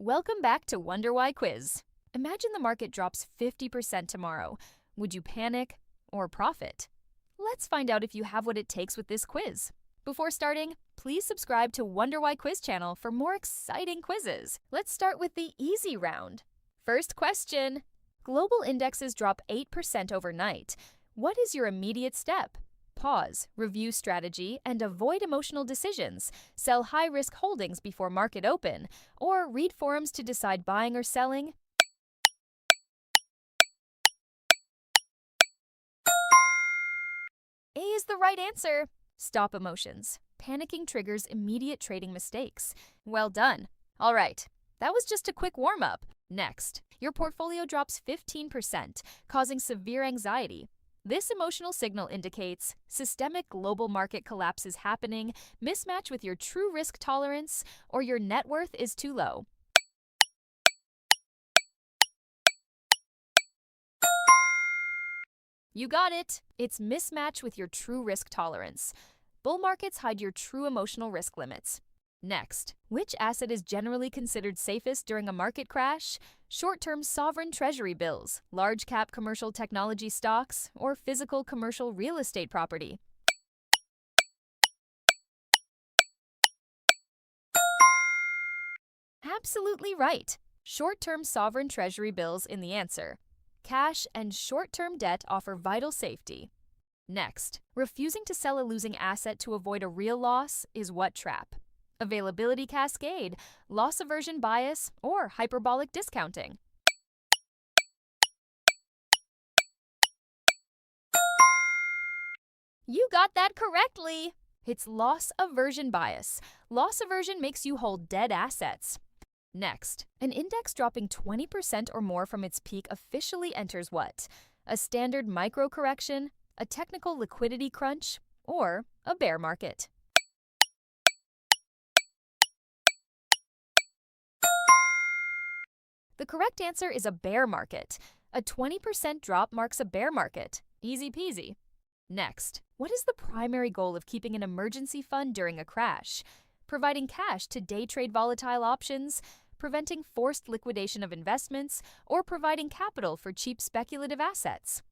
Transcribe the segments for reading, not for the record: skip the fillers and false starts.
Welcome back to Wonder Why Quiz. Imagine the market drops 50% tomorrow. Would you panic or profit? Let's find out if you have what it takes with this quiz. Before starting, please subscribe to Wonder Why Quiz channel for more exciting quizzes. Let's start with the easy round. First question. Global indexes drop 8% overnight. What is your immediate step? Pause, review strategy, and avoid emotional decisions. Sell high-risk holdings before market open, or read forums to decide buying or selling. A is the right answer. Stop emotions. Panicking triggers immediate trading mistakes. Well done. All right, that was just a quick warm-up. Next, your portfolio drops 15%, causing severe anxiety. This emotional signal indicates systemic global market collapse is happening, mismatch with your true risk tolerance, or your net worth is too low. You got it! It's mismatch with your true risk tolerance. Bull markets hide your true emotional risk limits. Next, which asset is generally considered safest during a market crash? Short-term sovereign treasury bills, large-cap commercial technology stocks, or physical commercial real estate property? Absolutely right. Short-term sovereign treasury bills in the answer. Cash and short-term debt offer vital safety. Next, refusing to sell a losing asset to avoid a real loss is what trap? Availability cascade, loss aversion bias, or hyperbolic discounting? You got that correctly! It's loss aversion bias. Loss aversion makes you hold dead assets. Next, an index dropping 20% or more from its peak officially enters what? A standard micro correction, a technical liquidity crunch, or a bear market? The correct answer is a bear market. A 20% drop marks a bear market. Easy peasy. Next, what is the primary goal of keeping an emergency fund during a crash? Providing cash to day trade volatile options, preventing forced liquidation of investments, or providing capital for cheap speculative assets?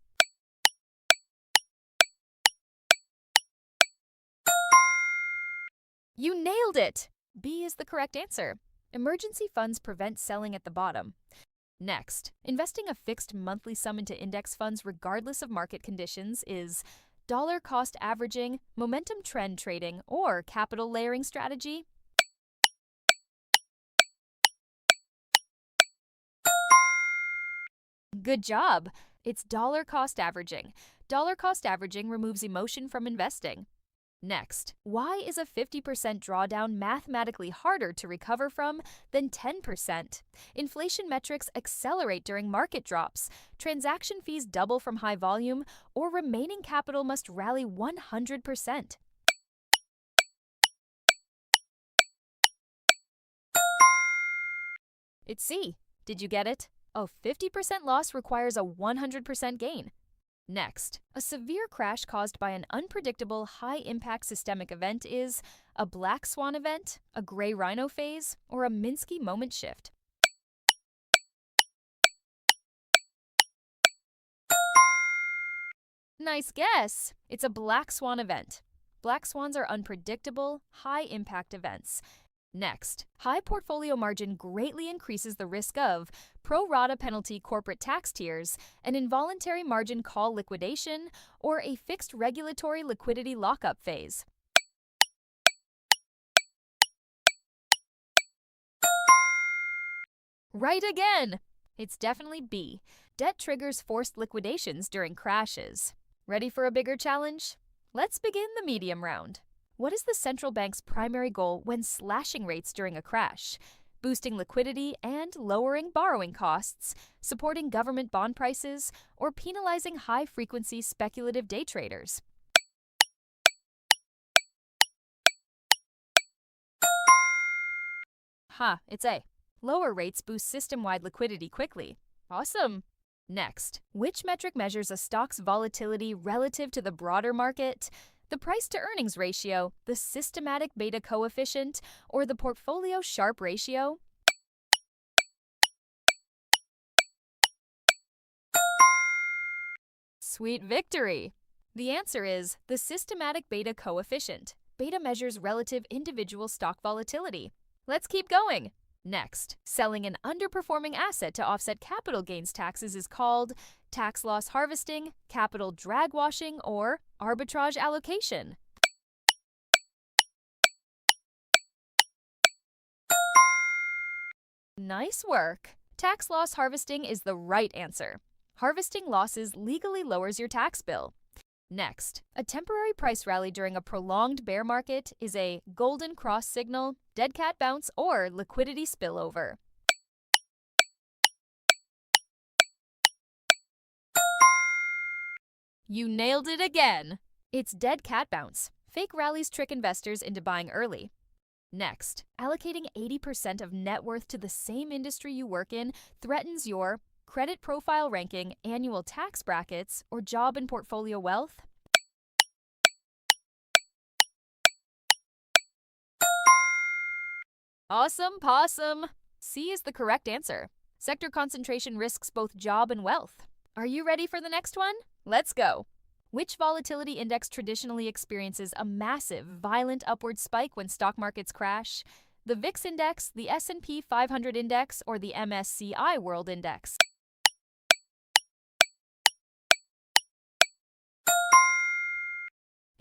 You nailed it! B is the correct answer. Emergency funds prevent selling at the bottom. Next, investing a fixed monthly sum into index funds regardless of market conditions is dollar cost averaging, momentum trend trading, or capital layering strategy? Good job! It's dollar cost averaging. Dollar cost averaging removes emotion from investing. Next, why is a 50% drawdown mathematically harder to recover from than 10%? Inflation metrics accelerate during market drops, transaction fees double from high volume, or remaining capital must rally 100%. It's C. Did you get it? A 50% loss requires a 100% gain. Next, a severe crash caused by an unpredictable, high-impact systemic event is a black swan event, a gray rhino phase, or a Minsky moment shift? Nice guess! It's a black swan event. Black swans are unpredictable, high-impact events. Next, high portfolio margin greatly increases the risk of pro rata penalty corporate tax tiers, an involuntary margin call liquidation, or a fixed regulatory liquidity lockup phase. Right again! It's definitely B. Debt triggers forced liquidations during crashes. Ready for a bigger challenge? Let's begin the medium round. What is the central bank's primary goal when slashing rates during a crash? Boosting liquidity and lowering borrowing costs, supporting government bond prices, or penalizing high-frequency speculative day traders? It's A. Lower rates boost system-wide liquidity quickly. Awesome! Next, which metric measures a stock's volatility relative to the broader market? The price-to-earnings ratio, the systematic beta coefficient, or the portfolio Sharpe ratio? Sweet victory! The answer is the systematic beta coefficient. Beta measures relative individual stock volatility. Let's keep going. Next, selling an underperforming asset to offset capital gains taxes is called tax loss harvesting, capital drag washing, or arbitrage allocation. Nice work! Tax loss harvesting is the right answer. Harvesting losses legally lowers your tax bill. Next, a temporary price rally during a prolonged bear market is a golden cross signal, dead cat bounce, or liquidity spillover. You nailed it again! It's dead cat bounce. Fake rallies trick investors into buying early. Next, allocating 80% of net worth to the same industry you work in threatens your credit profile ranking, annual tax brackets, or job and portfolio wealth. Awesome possum! C is the correct answer. Sector concentration risks both job and wealth. Are you ready for the next one? Let's go! Which volatility index traditionally experiences a massive, violent upward spike when stock markets crash? The VIX index, the S&P 500 index, or the MSCI World Index?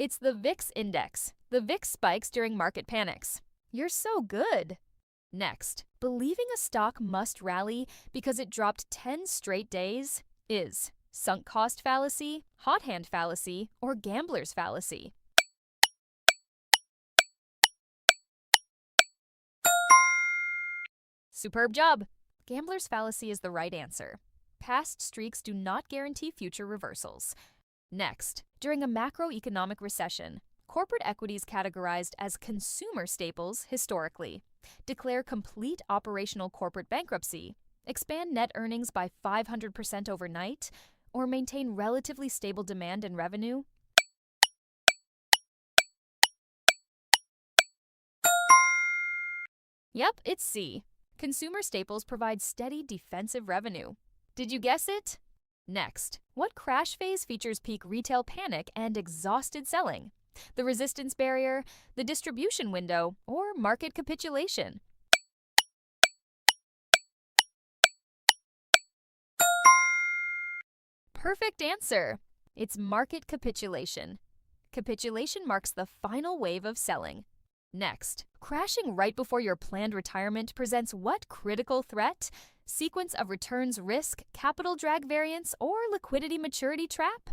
It's the VIX index. The VIX spikes during market panics. You're so good! Next, believing a stock must rally because it dropped 10 straight days is sunk cost fallacy, hot hand fallacy, or gambler's fallacy. Superb job! Gambler's fallacy is the right answer. Past streaks do not guarantee future reversals. Next, during a macroeconomic recession, corporate equities categorized as consumer staples historically declare complete operational corporate bankruptcy, expand net earnings by 500% overnight, or maintain relatively stable demand and revenue. Yep, it's C. Consumer staples provide steady defensive revenue. Did you guess it? Next, what crash phase features peak retail panic and exhausted selling? The resistance barrier, the distribution window, or market capitulation? Perfect answer! It's market capitulation. Capitulation marks the final wave of selling. Next, crashing right before your planned retirement presents what critical threat? Sequence of returns risk, capital drag variance, or liquidity maturity trap?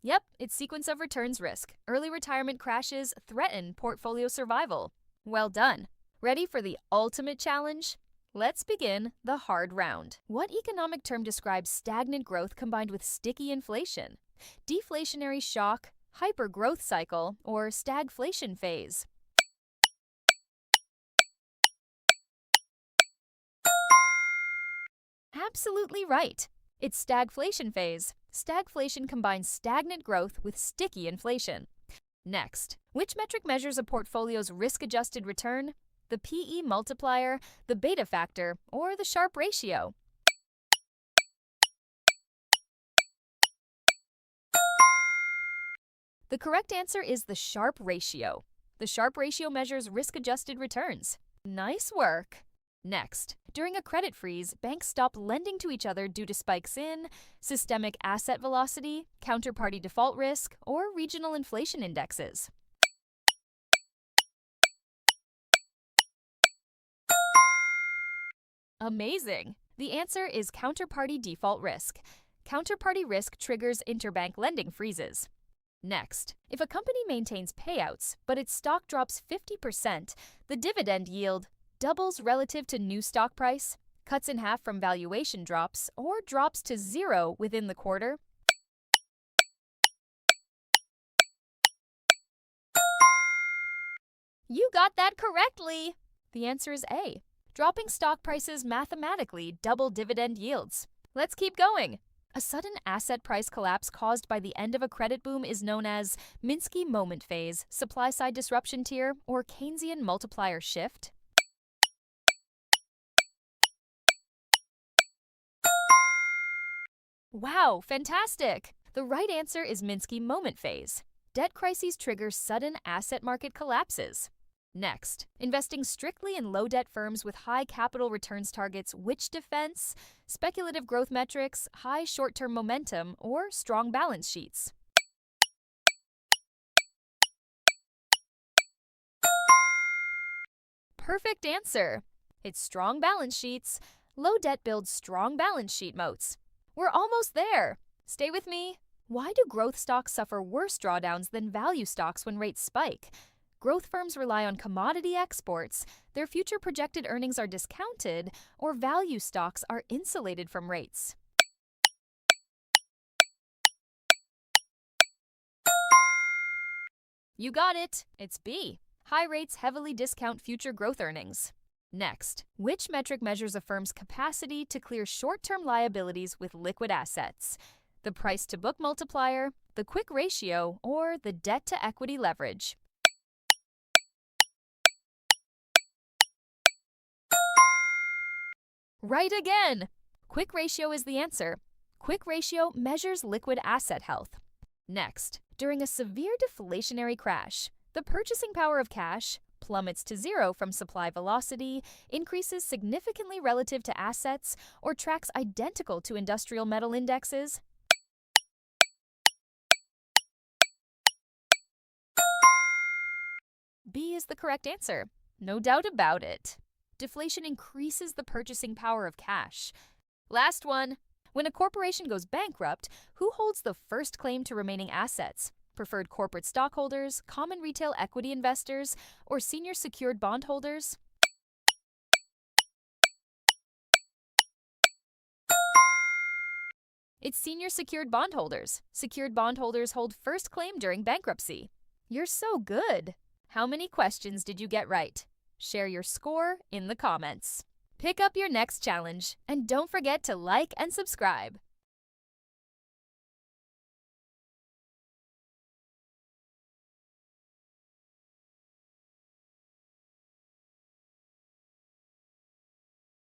Yep, it's sequence of returns risk. Early retirement crashes threaten portfolio survival. Well done. Ready for the ultimate challenge? Let's begin the hard round. What economic term describes stagnant growth combined with sticky inflation? Deflationary shock, hypergrowth cycle, or stagflation phase? Absolutely right. It's stagflation phase. Stagflation combines stagnant growth with sticky inflation. Next, which metric measures a portfolio's risk-adjusted return? The PE multiplier, the beta factor, or the Sharpe ratio? The correct answer is the Sharpe ratio. The Sharpe ratio measures risk-adjusted returns. Nice work! Next, during a credit freeze, banks stop lending to each other due to spikes in systemic asset velocity, counterparty default risk, or regional inflation indexes. Amazing! The answer is counterparty default risk. Counterparty risk triggers interbank lending freezes. Next, if a company maintains payouts, but its stock drops 50%, the dividend yield doubles relative to new stock price, cuts in half from valuation drops, or drops to zero within the quarter. You got that correctly! The answer is A. Dropping stock prices mathematically double dividend yields. Let's keep going. A sudden asset price collapse caused by the end of a credit boom is known as Minsky moment phase, supply-side disruption tier, or Keynesian multiplier shift. Wow, fantastic! The right answer is Minsky moment phase. Debt crises trigger sudden asset market collapses. Next, investing strictly in low-debt firms with high capital returns targets which defense, speculative growth metrics, high short-term momentum, or strong balance sheets. Perfect answer! It's strong balance sheets. Low debt builds strong balance sheet moats. We're almost there! Stay with me. Why do growth stocks suffer worse drawdowns than value stocks when rates spike? Growth firms rely on commodity exports, their future projected earnings are discounted, or value stocks are insulated from rates. You got it! It's B. High rates heavily discount future growth earnings. Next, which metric measures a firm's capacity to clear short-term liabilities with liquid assets? The price-to-book multiplier, the quick ratio, or the debt-to-equity leverage? Right again! Quick ratio is the answer. Quick ratio measures liquid asset health. Next, during a severe deflationary crash, the purchasing power of cash plummets to zero from supply velocity, increases significantly relative to assets, or tracks identical to industrial metal indexes. B is the correct answer. No doubt about it. Deflation increases the purchasing power of cash. Last one. When a corporation goes bankrupt, who holds the first claim to remaining assets? Preferred corporate stockholders, common retail equity investors, or senior secured bondholders? It's senior secured bondholders. Secured bondholders hold first claim during bankruptcy. You're so good! How many questions did you get right? Share your score in the comments. Pick up your next challenge, and don't forget to like and subscribe.